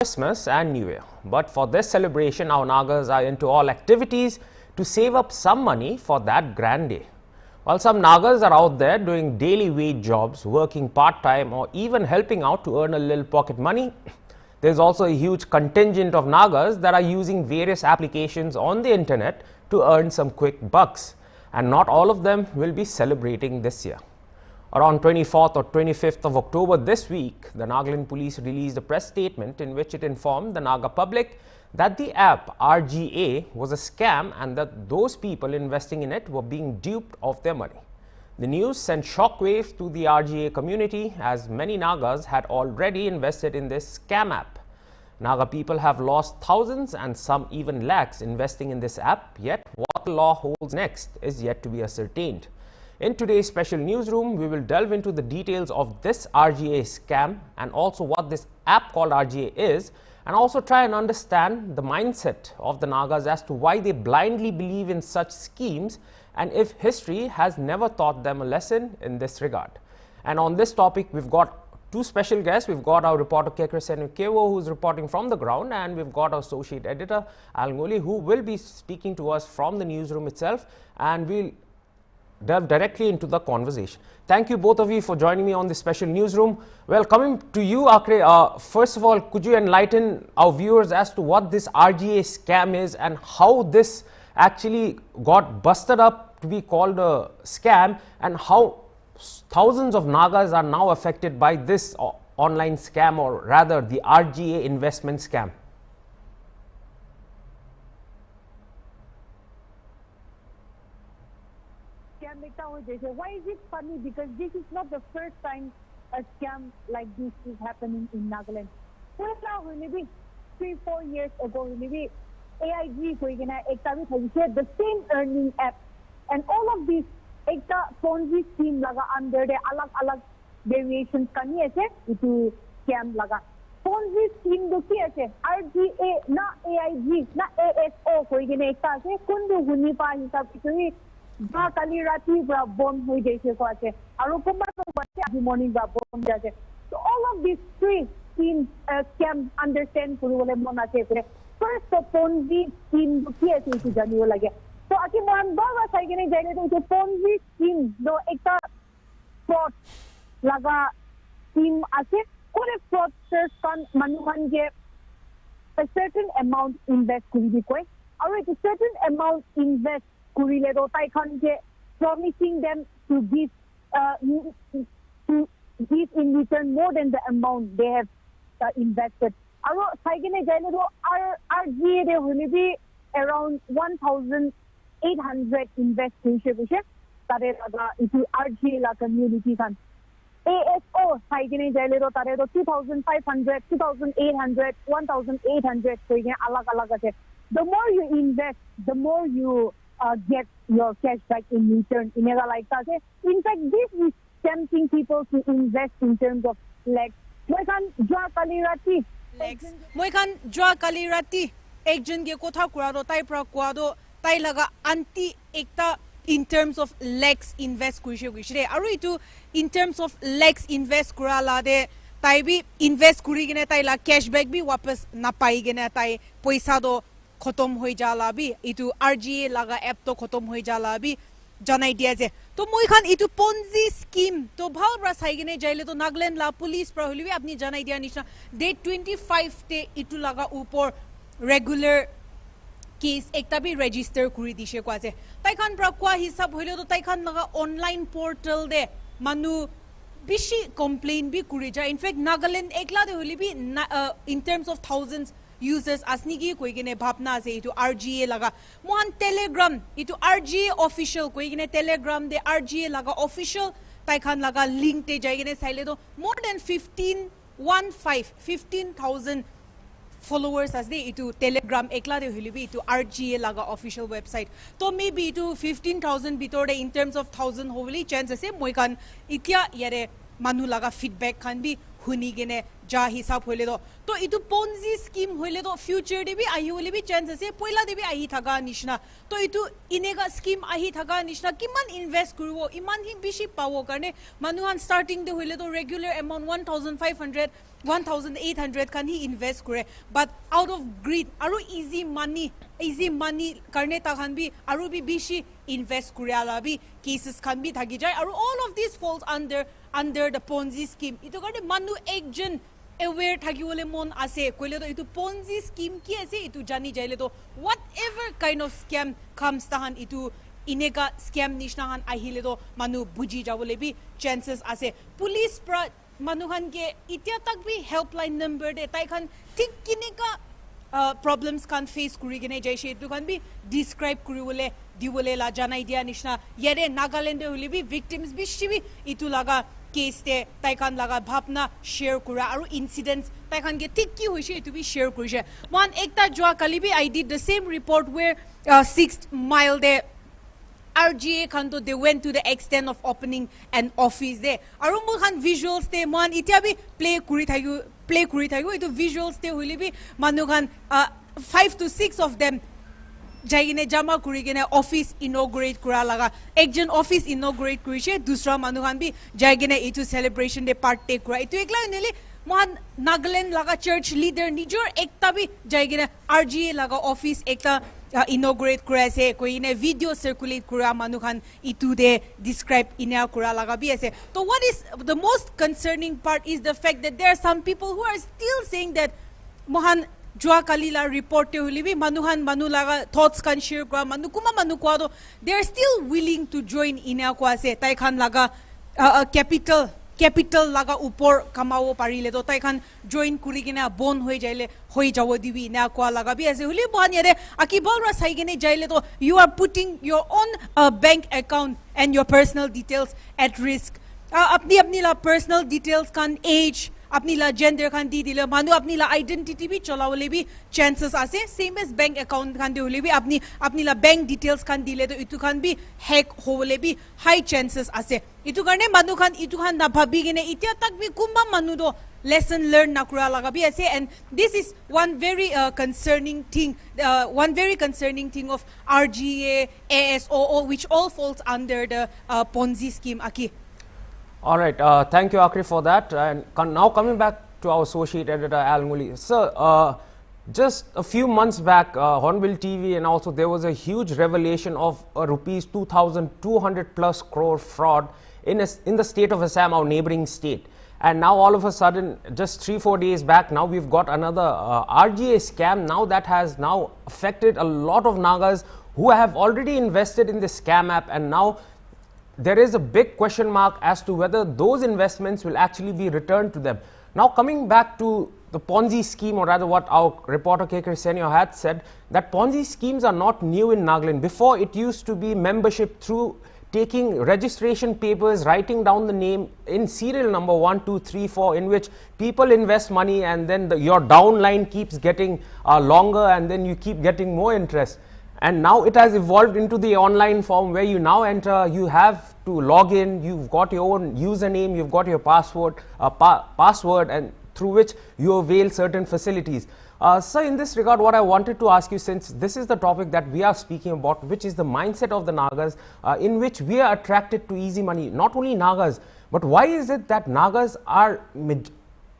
Christmas and New Year. But for this celebration, our Nagas are into all activities to save up some money for that grand day. While some Nagas are out there doing daily wage jobs, working part-time or even helping out to earn a little pocket money, there's also a huge contingent of Nagas that are using various applications on the internet to earn some quick bucks. And not all of them will be celebrating this year. Around 24th or 25th of October this week, the Nagaland police released a press statement in which it informed the Naga public that the app RGA was a scam and that those people investing in it were being duped of their money. The news sent shockwaves to the RGA community as many Nagas had already invested in this scam app. Naga people have lost thousands and some even lakhs investing in this app, yet what the law holds next is yet to be ascertained. In today's special newsroom, we will delve into the details of this RGA scam and also what this app called RGA is, and also try and understand the mindset of the Nagas as to why they blindly believe in such schemes and if history has never taught them a lesson in this regard. And on this topic, we've got two special guests. We've got our reporter Kekresenu Kewo, who's reporting from the ground, and we've got our associate editor Al Ngoli, who will be speaking to us from the newsroom itself, and we'll delve directly into the conversation. Thank you both of you for joining me on this special newsroom. Well, coming to you, Akre, first of all, could you enlighten our viewers as to what this RGA scam is and how this actually got busted up to be called a scam, and how thousands of Nagas are now affected by this online scam, or rather the RGA investment scam? Why is it funny? Because this is not the first time a scam like this is happening in Nagaland. Maybe 3-4 years ago, maybe AIG the same earning app, and all of these Ponzi Scheme laga under the alag variations itu scam laga. Ponzi Scheme do ki ase RGA na AIG na ASO koigena ekta ase kundu huni pa hisab kitui ba kali rati bra bomb hoi jaise ko ase aru kumba ko morning bra bomb jaise. So all of these three schemes scam understand kuribole mon ase kure. First the Ponzi Scheme do ki ase itu janibo lage. So aki mon ba saigene jaile to Ponzi Scheme do ekta fraud laga scheme ase kore fraudsters kan manuhan je a certain amount invest kuri koi aru a certain amount invest kurile do tai khan je promising them to give in return more than the amount they have invested. Aru saigene jaile do RGA de hone be around 1,800 invest kuise tare laga itu RGA la community kan. ASO saigene jaile do tare do 2,500 2,800 1,800 koine alag ase. The more you invest, the more you get your cash back in return. In fact, this is tempting people to invest in terms of legs. Moi kan jwa kali rati ek jun ge kotha kura do tai pra kwa do tai laga anti ekta in terms of legs invest kuise aru itu in terms of legs invest kura la de tai bi invest kuri gene tai la cashback bi wapas na pai gene tai paisa do khotom hoi jala bi itu RGA laga app to khotom hoi jala bi janai dia je. To moi khan itu Ponzi scheme to bhal bra saigene jaile to Nagaland la police pra holibi apni janai dia nisna date 25 te itu laga upor regular case ekta bi register kuri dishe kwa je. Tai khan pra kwa hisab hoilo to tai khan laga online portal de manu bishi complain bi kuri ja. In fact Nagaland ekla de holibi in terms of thousands users asnigi koigene bhapna ase itu RGA laga mohan telegram itu RGA official koigene telegram de RGA laga official tai khan laga link te jaigene saile do more than 15,000 followers as de itu telegram ekla de holibi itu RGA laga official website. To maybe itu 15,000 bitor de in terms of 1,000 hobli chance ase moi kan itia yare manu laga feedback khan bi huni gene ja hisab hoile do to itu ponzi scheme hoile do future de bi ahi hole bi chance ase poila de bi ahi thaga nishna to itu inega scheme ahi thaga nishna kiman invest kuribo iman hi bishi pawo karne manuhan starting de hoile do regular amount 1500 1800 kan hi invest kore but out of greed aru easy money karne ta khan bi aru bi bishi invest kure ala bi cases kan bi thagi jai aru all of this falls under the Ponzi scheme itu karne manu ekjon aware thagi wole mon ase koile to itu Ponzi scheme ki ase itu jani jaile to whatever kind of scam comes tahan itu ineka scam nishna han ahile to manu buji jawole bi chances ase police pra manuhan ke itia tak bi helpline number de tai khan thik kineka problems kan face kuri gene jai she tu kan bi describe kuri wole diwole la janai dia nishna yere Nagaland holi bi victims bi shibi itu laga case te tai khan laga bhapna share kura aru incidents tai khan ke thik ki hoise itu bi share kurise one ekta jwa kali bi I did the same report where 6 mile de RGA Kanto they went to the extent of opening an office there aru mo khan visuals te man itia bi play kuri thayu itu visuals te holi bi manu khan 5 to 6 of them jaigine jama kuri gene office inaugurate kura laga ekjon office inaugurate kurise dusra manu khan bi jaigine itu celebration de part take kura itu ekla nele mohan Nagaland laga church leader nijor ekta bi jaigine RGA laga office ekta inaugurate kura ase koine video circulate kura manu khan itu de describe ina kura laga bi ase so what is the most concerning part is the fact that there are some people who are still saying that mohan jua kalila report te holibi manu laga thoughts kan share kura manu kwa do they are still willing to join ina kwa ase tai khan laga capital laga upor kamao parile do tai khan join kuri gina bon hoi jawo dibi na kwa laga bi ase huli bon yare akibol ra sai gene jaile do you are putting your own bank account and your personal details at risk apni la personal details kan age apni la gender khan di dile manu apni la identity bi cholawole bi chances ase same as bank account khan de hole bi apni la bank details khan dile to itu khan bi hack hole bi high chances ase itu karne manu khan itu khan na bhabi gene itia tak bi kumba manu do lesson learn na kura laga bi ase and this is one very concerning thing of RGA ASOO which all falls under the Ponzi scheme aki. All right, thank you, Akri, for that. And now coming back to our associate editor, Al Nguli. Sir, just a few months back, Hornbill TV and also there was a huge revelation of a rupees 2,200 plus crore fraud in the state of Assam, our neighboring state. And now all of a sudden, just 3-4 days back, now we've got another RGA scam now that has now affected a lot of Nagas who have already invested in this scam app, and now there is a big question mark as to whether those investments will actually be returned to them. Now coming back to the Ponzi scheme, or rather what our reporter K. Senio had said, that Ponzi schemes are not new in Nagaland. Before, it used to be membership through taking registration papers, writing down the name in serial number 1, 2, 3, 4, in which people invest money and then your downline keeps getting longer and then you keep getting more interest. And now it has evolved into the online form where you now enter, you have to log in, you've got your own username, you've got your password, and through which you avail certain facilities. So in this regard, what I wanted to ask you, since this is the topic that we are speaking about, which is the mindset of the Nagas, in which we are attracted to easy money, not only Nagas, but why is it that Nagas are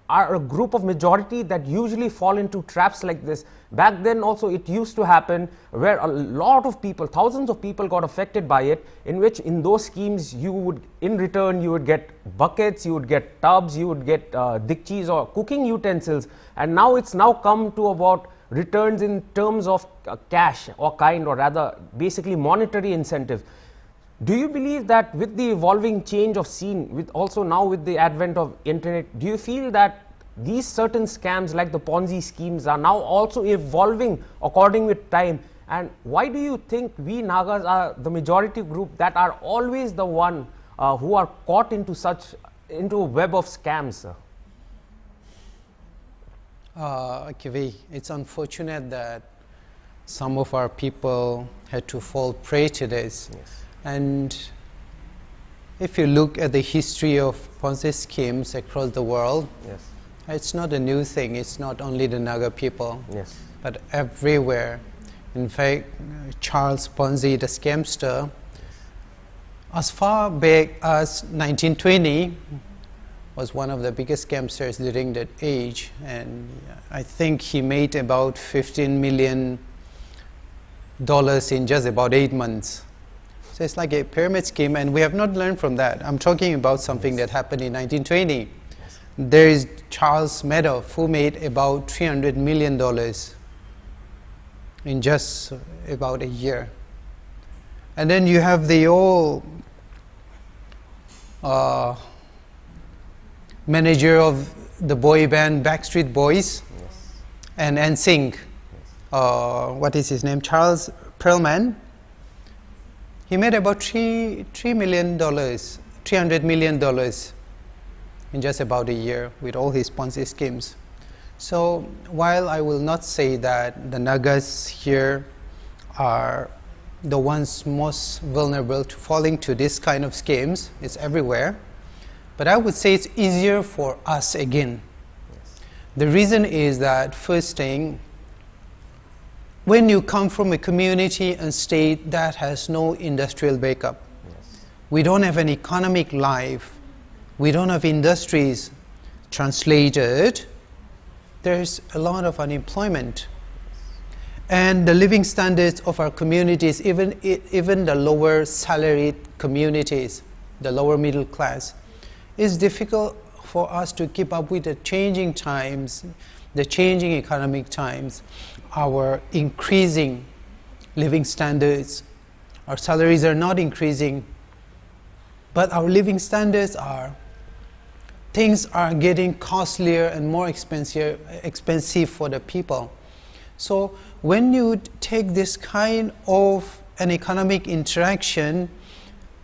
a group of majority that usually fall into traps like this? Back then also it used to happen where a lot of people, thousands of people got affected by it, in which in those schemes you would, in return you would get buckets, you would get tubs, you would get dikchis or cooking utensils, and now it's now come to about returns in terms of cash or kind, or rather basically monetary incentives. Do you believe that with the evolving change of scene, with also now with the advent of internet, do you feel that these certain scams like the Ponzi schemes are now also evolving according with time? And why do you think we Nagas are the majority group that are always the one who are caught into a web of scams, sir? Okay, it's unfortunate that some of our people had to fall prey to this. Yes. And if you look at the history of Ponzi schemes across the world, yes, It's not a new thing. It's not only the Naga people, Yes. but everywhere. In fact, Charles Ponzi, the scamster, as far back as 1920, was one of the biggest scamsters during that age, and I think he made about $15 million in just about 8 months. So it's like a pyramid scheme, and we have not learned from that. I'm talking about something that happened in 1920. There is Charles Madoff, who made about $300 million in just about a year. And then you have the old manager of the boy band Backstreet Boys, and NSYNC. What is his name? Charles Perlman. He made about $300 million in just about a year with all his Ponzi schemes. So while I will not say that the Nagas here are the ones most vulnerable to falling to this kind of schemes, it's everywhere, but I would say it's easier for us again. The reason is that, first thing, when you come from a community and state that has no industrial backup, we don't have an economic life, we don't have industries translated, there's a lot of unemployment. And the living standards of our communities, even the lower salaried communities, the lower middle class, is difficult for us to keep up with the changing times, the changing economic times, our increasing living standards. Our salaries are not increasing, but our living standards are. Things are getting costlier and more expensive for the people. So when you take this kind of an economic interaction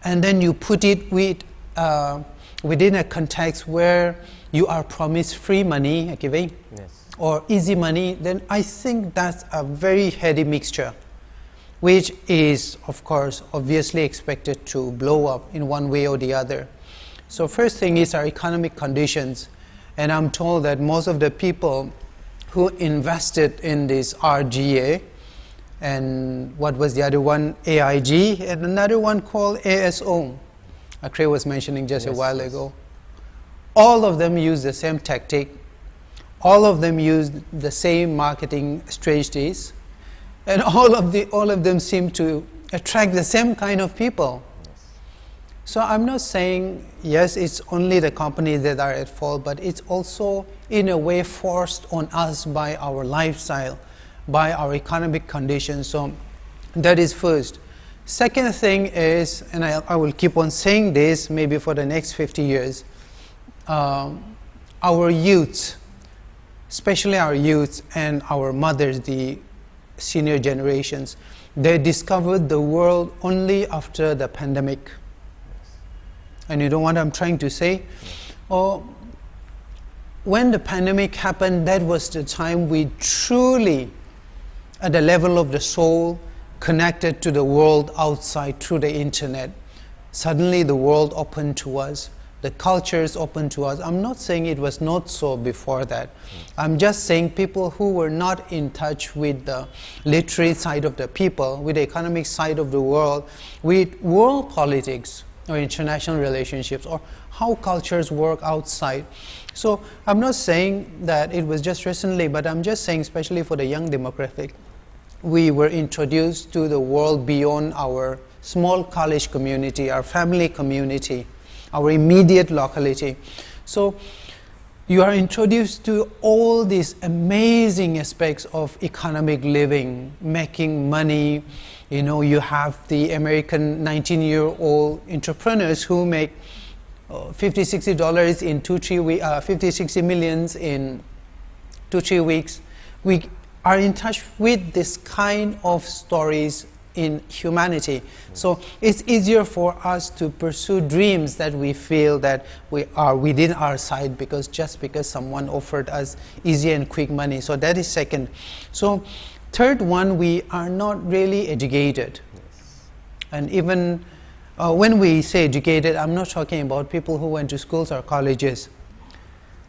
and then you put it with, within a context where you are promised free money, okay, or easy money, then I think that's a very heady mixture, which is, of course, obviously expected to blow up in one way or the other. So first thing is our economic conditions, and I'm told that most of the people who invested in this RGA, and what was the other one, AIG, and another one called ASO, Akray was mentioning just a while ago, all of them use the same tactic, all of them use the same marketing strategies, and all of them seem to attract the same kind of people. So I'm not saying, yes, it's only the companies that are at fault, but it's also in a way forced on us by our lifestyle, by our economic conditions. So that is first. Second thing is, and I will keep on saying this maybe for the next 50 years, our youth, especially our youth and our mothers, the senior generations, they discovered the world only after the pandemic. And you know what I'm trying to say? When the pandemic happened, that was the time we truly, at the level of the soul, connected to the world outside through the internet. Suddenly the world opened to us, the cultures opened to us. I'm not saying it was not so before that. I'm just saying people who were not in touch with the literary side of the people, with the economic side of the world, with world politics, or international relationships, or how cultures work outside. So I'm not saying that it was just recently, but I'm just saying, especially for the young demographic, we were introduced to the world beyond our small college community, our family community, our immediate locality. So you are introduced to all these amazing aspects of economic living, making money. You know, you have the American 19-year-old entrepreneurs who make $50–60 in 2–3 weeks, $50–60 millions in 2–3 weeks. We are in touch with this kind of stories in humanity. So it's easier for us to pursue dreams that we feel that we are within our sight because someone offered us easy and quick money. So that is second. So third one, we are not really educated. And even when we say educated, I'm not talking about people who went to schools or colleges.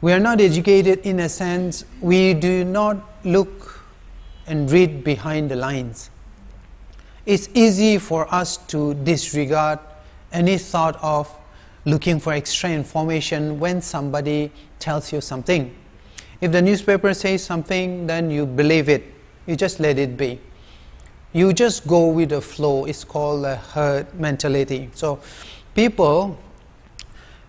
We are not educated in a sense, we do not look and read behind the lines. It's easy for us to disregard any thought of looking for extra information when somebody tells you something. If the newspaper says something, then you believe it. You just let it be. You just go with the flow. It's called a herd mentality. So people,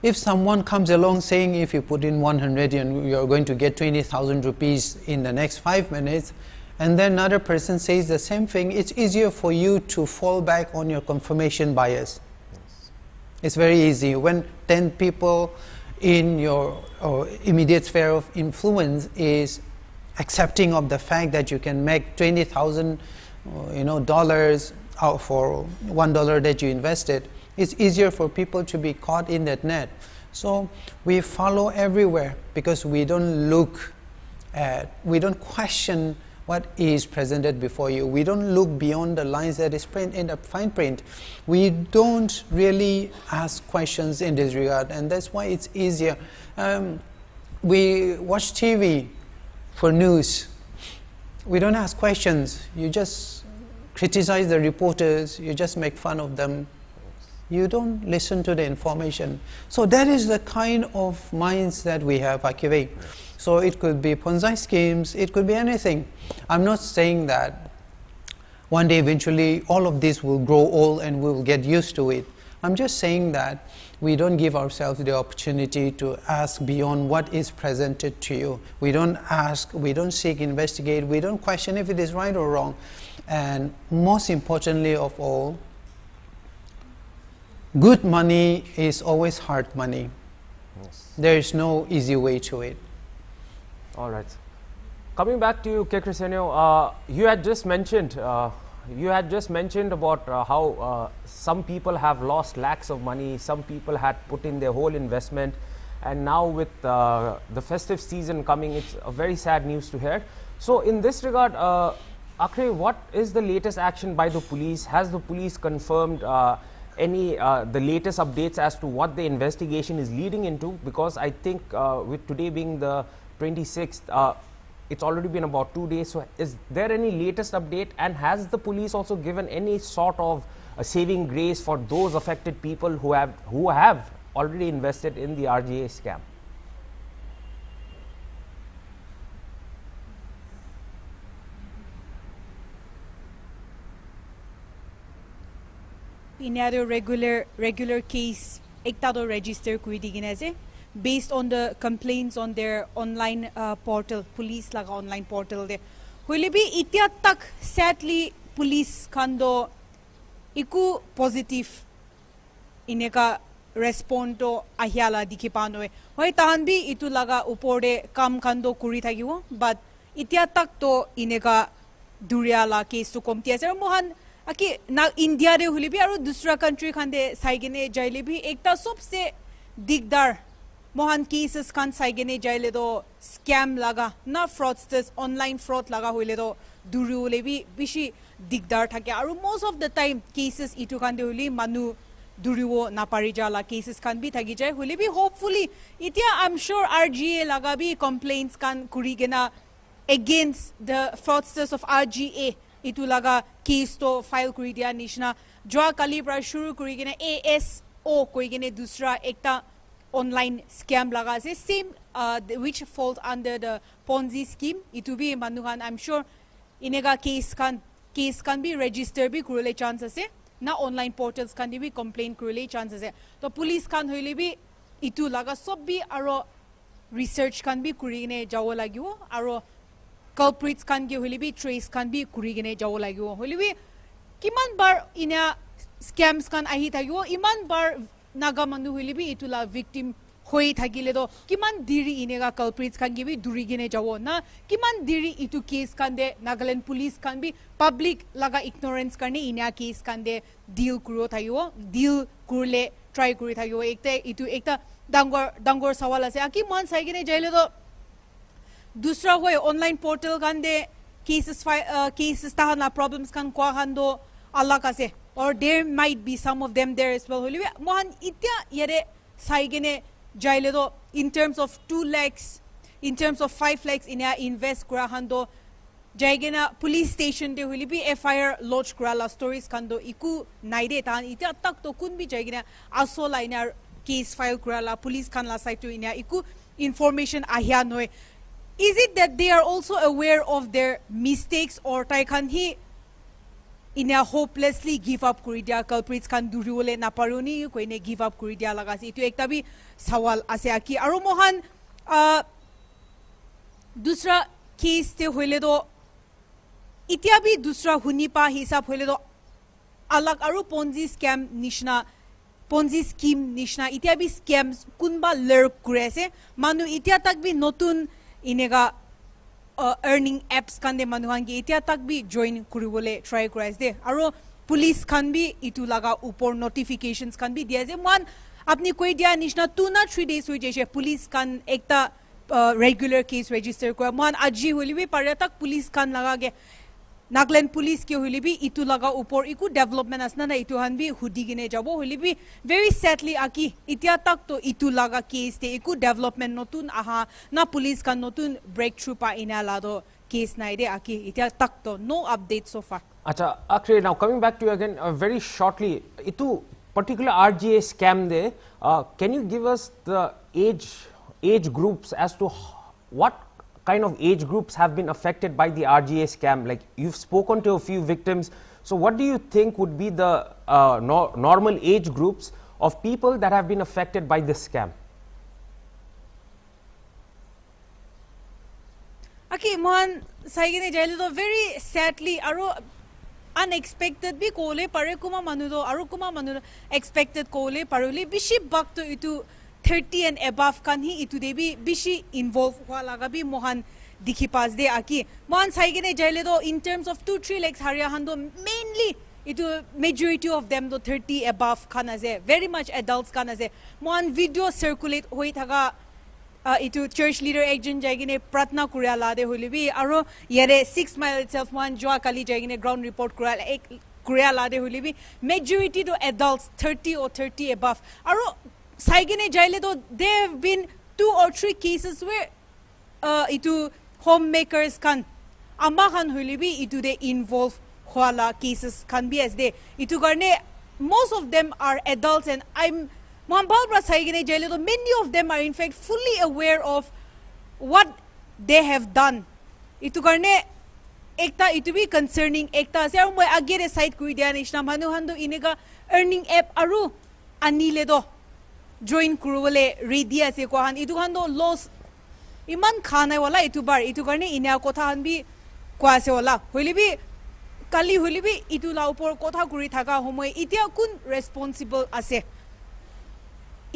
if someone comes along saying if you put in 100 and you're going to get 20,000 rupees in the next 5 minutes, and then another person says the same thing, it's easier for you to fall back on your confirmation bias. Yes. It's very easy. When 10 people in your immediate sphere of influence is accepting of the fact that you can make $20,000 dollars out for $1 that you invested, it's easier for people to be caught in that net. So we follow everywhere because we don't look at, we don't question what is presented before you. We don't look beyond the lines that is print in the fine print. We don't really ask questions in this regard, and that's why it's easier. We watch TV for news. We don't ask questions. You just criticize the reporters. You just make fun of them. You don't listen to the information. So that is the kind of minds that we have, Akive. So it could be Ponzi schemes, it could be anything. I'm not saying that one day eventually all of this will grow old and we'll get used to it. I'm just saying that we don't give ourselves the opportunity to ask beyond what is presented to you. We don't ask, we don't seek, investigate, we don't question if it is right or wrong. And most importantly of all, good money is always hard money. Yes. There is no easy way to it. All right. Coming back to you, K. Cristiano, you had just mentioned about how some people have lost lakhs of money, some people had put in their whole investment, and now with the festive season coming, it's a very sad news to hear. So in this regard, Akre, what is the latest action by the police? Has the police confirmed the latest updates as to what the investigation is leading into? Because I think with today being the 26th, it's already been about 2 days. So is there any latest update, and has the police also given any sort of a saving grace for those affected people who have already invested in the RGA scam? Inado regular case ektado register kui diginaze based on the complaints on their online portal, police laga online portal de hoile bi itia tak sadly police khando iku positive ineka respond to ahyala dikhipanoe hoi tahan bi itu laga uporde kam khando kuri thagiwo, but itia tak to ineka duriala case to komti ase mohan aki na India re huli bi aru dusra country khande saigene jaile bi ekta sobse digdar mohan cases kan saigene jaile do scam laga na fraudsters online fraud laga hoile do durule bi bishi digdar thake aru most of the time cases itu khande huli manu duriwo na pari jala cases kan bi thagi jai huli bi hopefully itia I'm sure RGA laga bi complaints kan kurigena against the fraudsters of RGA itu laga case to file kuri dia nishna joa kali pra shuru kuri gene ASO koi gene dusra ekta online scam laga se same which falls under the Ponzi scheme. Itu bi manuhan I'm sure inega case kan be register bi kurule chance ase na online portals kan bi complaint kurule chance ase to police kan hoile bi itu laga sob bi aro research kan bi kuri gene jawo lagiwo aro culprits kan ge holibi trace kan bi kuri gene jawo lagiwo holibi kiman bar ina scams kan ahi thagiwo iman bar naga manu holibi itula victim hoi thagile do kiman diri inega culprits kan ge bi duri gene jawo na kiman diri itu case kan de Nagaland police kan bi public laga ignorance karne ina case kan de deal kuro thagiwo deal kurle try kuri thagiwo ekta dangor sawal ase aki man sai gene jaile do दूसरा होए online portal गंदे cases tahana problems kan kwa hando Allah kase or there might be some of them there as well holiwe mohan itya yere saigene jaile do in terms of 2 lakhs, in terms of 5 lakhs in invest kura hando jaigena police station de huli bi FIR lodge kura la stories kando iku naide tan ita tak to kun bi jaigena asola ina case file kura la police kan la site to ina iku information ahya noi. Is it that they are also aware of their mistakes or tai kan hi ina hopelessly give up kuri dia culprits kan duriwole na paruni koine give up kuri dia laga si itu ekta bi sawal ase aki aro mohan dusra case te hoile do itia bi dusra huni pa hisab hoile do alag aru ponzi scam nishna ponzi scheme nishna itia bi scams kunba lurk kurese manu itia tak bi notun inega earning apps kan de manuhangi itia tak bi join kuribole try kuraise de aro police kan bi itu laga upor notifications kan bi dia je man apni koi dia nishna 2 na 3 days hoi jeshe police kan ekta regular case register kora man aji holibi pare tak police kan laga ge Nagaland police ke holibi itu laga upor iku development asna na itu han bi hudi gine jabo holibi very sadly aki itia tak to itu laga case te iku development notun aha na police kan notun breakthrough pa inala do case na ide aki itia tak to no update so far. Acha Akhri, now coming back to you again very shortly, itu particular RGA scam de can you give us the age groups as to what kind of age groups have been affected by the RGA scam? Like you've spoken to a few victims, so what do you think would be the normal age groups of people that have been affected by this scam? Okay, mohan saigene jaile do very sadly aro unexpected bi kole pare kuma manu do aro kuma manu expected kole paruli bishi bak to itu 30 and above kan hi itu debi bishi involve hua laga bi mohan dikhi pas de aki mohan saigene jaile do in terms of 2-3 lakhs haria hando mainly itu majority of them do 30 above kan ase very much adults kan ase mohan video circulate hoi thaga itu church leader ekjon jaigine pratna kuria la de holibi aro yare 6 mile itself mohan joa kali jaigine ground report kuria la de holibi majority do adults 30 or 30 above aro saigene jaile do there have been 2 or 3 cases where itu homemakers kan amma khan holibi itu de involve hwala cases can be as they itu garne most of them are adults and I'm Mohanbalbra saigene jaile do many of them are in fact fully aware of what they have done itu garne ekta itu be concerning ekta se moi agere site kui dia nishna manu hando inega earning app aru anile do join kurule ready ase ko han itu hando loss iman khana wala itu bar itu garne inia kotha han bi kwase wala hoilibi kali hoilibi itu la upor kotha kuri thaka homoi itia kun responsible ase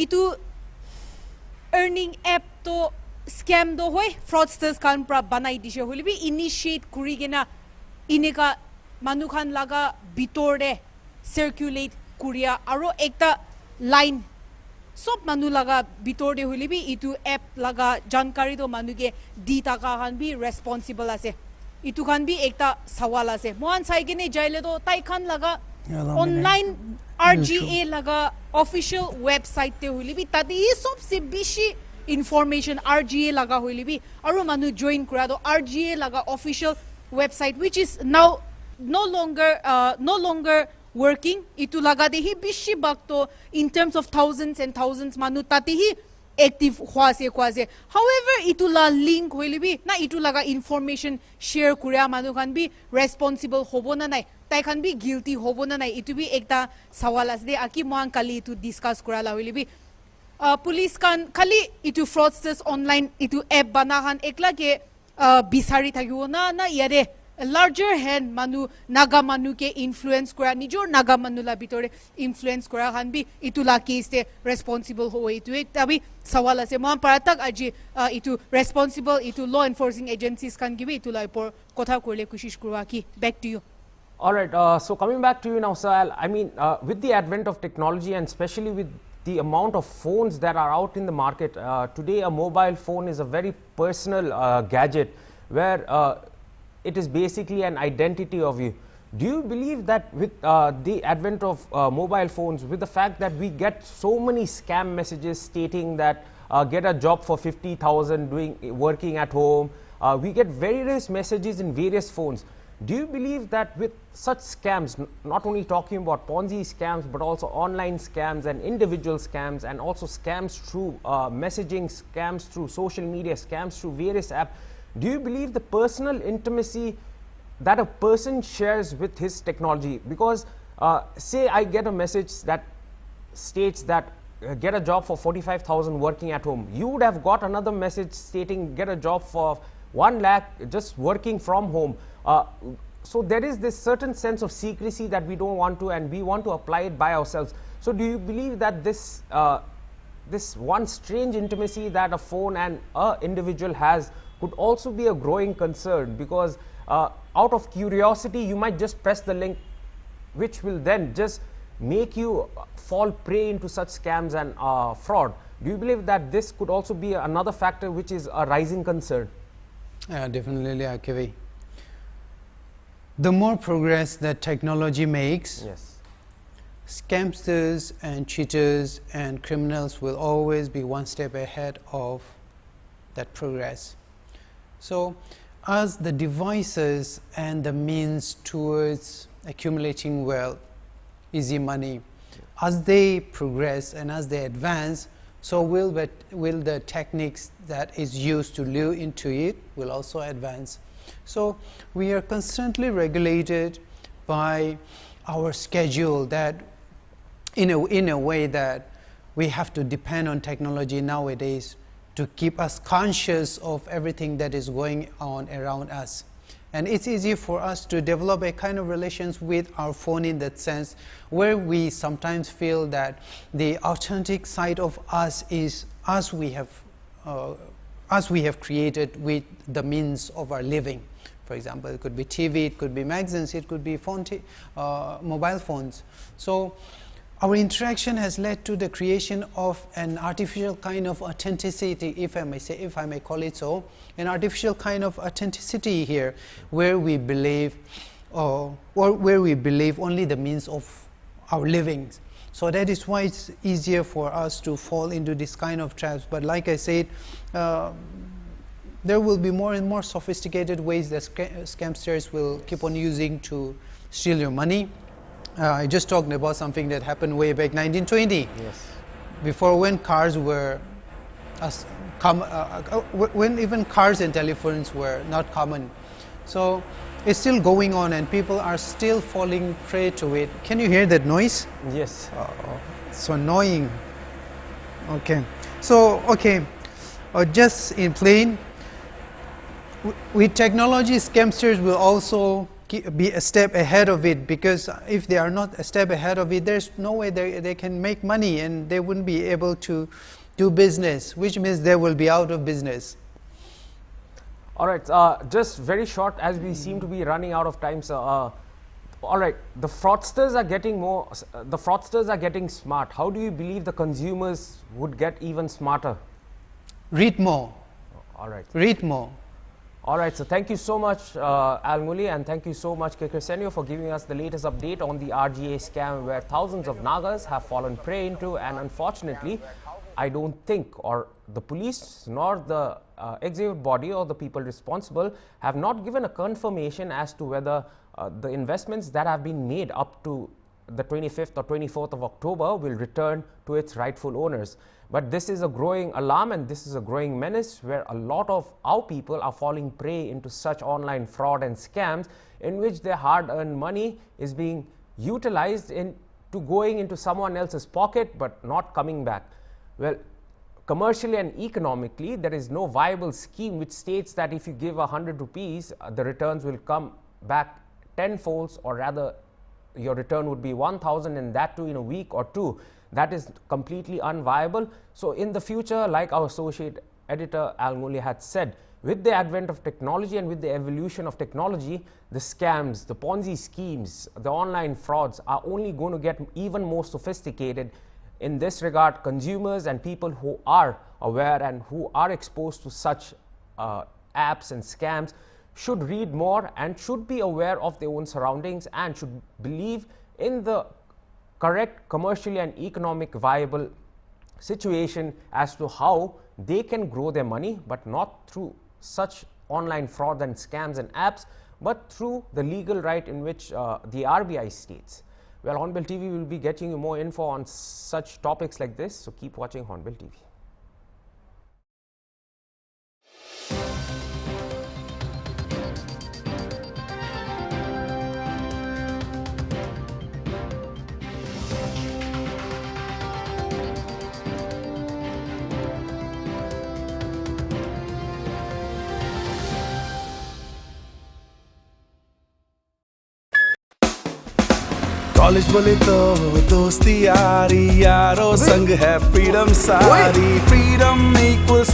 itu earning app to scam do hoy fraudsters kan pra banai dishe hoilibi initiate kuri gena ineka manu khan laga bitor de circulate kuria aro ekta line sob manu laga bitor de hoilibi itu app laga jankari do manu ge di taka khan bi responsible ase itu khan bi ekta sawal ase mohan saigene jaile do tai khan laga online RGA laga official website te hoilibi tadi sob se bishi information RGA laga hoilibi aru manu join kura do RGA laga official website which is now no longer working itu laga de hi bishi bakto in terms of thousands and thousands manu tati hi active hwase kwase however itu la link hoilibi na itu laga information share kuria manu kan bi responsible hobo na nai tai kan bi guilty hobo na nai itu bi ekta sawal as de aki mohan kali itu discuss kura la hoilibi police kan kali itu fraudsters online itu app banahan ekla ke bisari thagiwo na yare larger hand manu naga manu ke influence kora nijor naga manu la bitore influence kora han bi itu la case te responsible hoye itu tabi sawal ase mohan paratak aji itu responsible itu law enforcing agencies kan gibi itu la por kotha korle kushish kurwa ki back to you. All right, so coming back to you now, Sahel, I mean with the advent of technology and especially with the amount of phones that are out in the market today, a mobile phone is a very personal gadget where it is basically an identity of you. Do you believe that with the advent of mobile phones, with the fact that we get so many scam messages stating that get a job for 50,000 working at home, we get various messages in various phones. Do you believe that with such scams, not only talking about Ponzi scams, but also online scams and individual scams, and also scams through messaging, scams through social media, scams through various apps, do you believe the personal intimacy that a person shares with his technology? Because say I get a message that states that get a job for 45,000 working at home, you would have got another message stating get a job for 1 lakh just working from home. So there is this certain sense of secrecy that we don't want to, and we want to apply it by ourselves. So do you believe that this this one strange intimacy that a phone and a individual has could also be a growing concern? Because out of curiosity, you might just press the link, which will then just make you fall prey into such scams and fraud. Do you believe that this could also be another factor which is a rising concern? Definitely, Akivi. The more progress that technology makes, Yes. scamsters and cheaters and criminals will always be one step ahead of that progress. So, as the devices and the means towards accumulating wealth, easy money, as they progress and as they advance, so will the techniques that is used to lure into it will also advance. So we are constantly regulated by our schedule, that in a way that we have to depend on technology nowadays to keep us conscious of everything that is going on around us. And it's easy for us to develop a kind of relations with our phone in that sense, where we sometimes feel that the authentic side of us is as we have created with the means of our living. For example, it could be TV, it could be magazines, it could be mobile phones. So our interaction has led to the creation of an artificial kind of authenticity, if I may call it so, an artificial kind of authenticity here, where we believe, or where we believe only the means of our living. So that is why it's easier for us to fall into this kind of traps. But like I said, there will be more and more sophisticated ways that scamsters will keep on using to steal your money. I just talked about something that happened way back 1920. Yes. Before, when cars were when even cars and telephones were not common. So it's still going on and people are still falling prey to it. Can you hear that noise? Yes. It's so annoying. Okay. So, okay. Just in plain, with technology, scamsters will also be a step ahead of it, because if they are not a step ahead of it, there's no way they can make money, and they wouldn't be able to do business, which means they will be out of business. All right, just very short, as we seem to be running out of time. So, all right, the fraudsters are getting more. The fraudsters are getting smart. How do you believe the consumers would get even smarter? Read more. All right. Read more. All right, so thank you so much, Al Muli, and thank you so much, Kekresenio, for giving us the latest update on the RGA scam, where thousands of Nagas have fallen prey into, and unfortunately, I don't think, or the police nor the executive body or the people responsible have not given a confirmation as to whether the investments that have been made up to the 25th or 24th of October will return to its rightful owners. But this is a growing alarm, and this is a growing menace, where a lot of our people are falling prey into such online fraud and scams, in which their hard-earned money is being utilized into going into someone else's pocket but not coming back. Well, commercially and economically, there is no viable scheme which states that if you give 100 rupees, the returns will come back tenfolds, or rather your return would be 1,000, and that too in a week or two. That is completely unviable. So in the future, like our associate editor Al Muli had said, with the advent of technology and with the evolution of technology, the scams, the Ponzi schemes, the online frauds are only going to get even more sophisticated. In this regard, consumers and people who are aware and who are exposed to such apps and scams should read more and should be aware of their own surroundings and should believe in the correct commercially and economic viable situation as to how they can grow their money, but not through such online fraud and scams and apps, but through the legal right in which the RBI states. Well, Hornbill TV will be getting you more info on such topics like this, so keep watching Hornbill TV. College बोले तो दोस्ती यारी यारों संग है freedom सारी freedom equals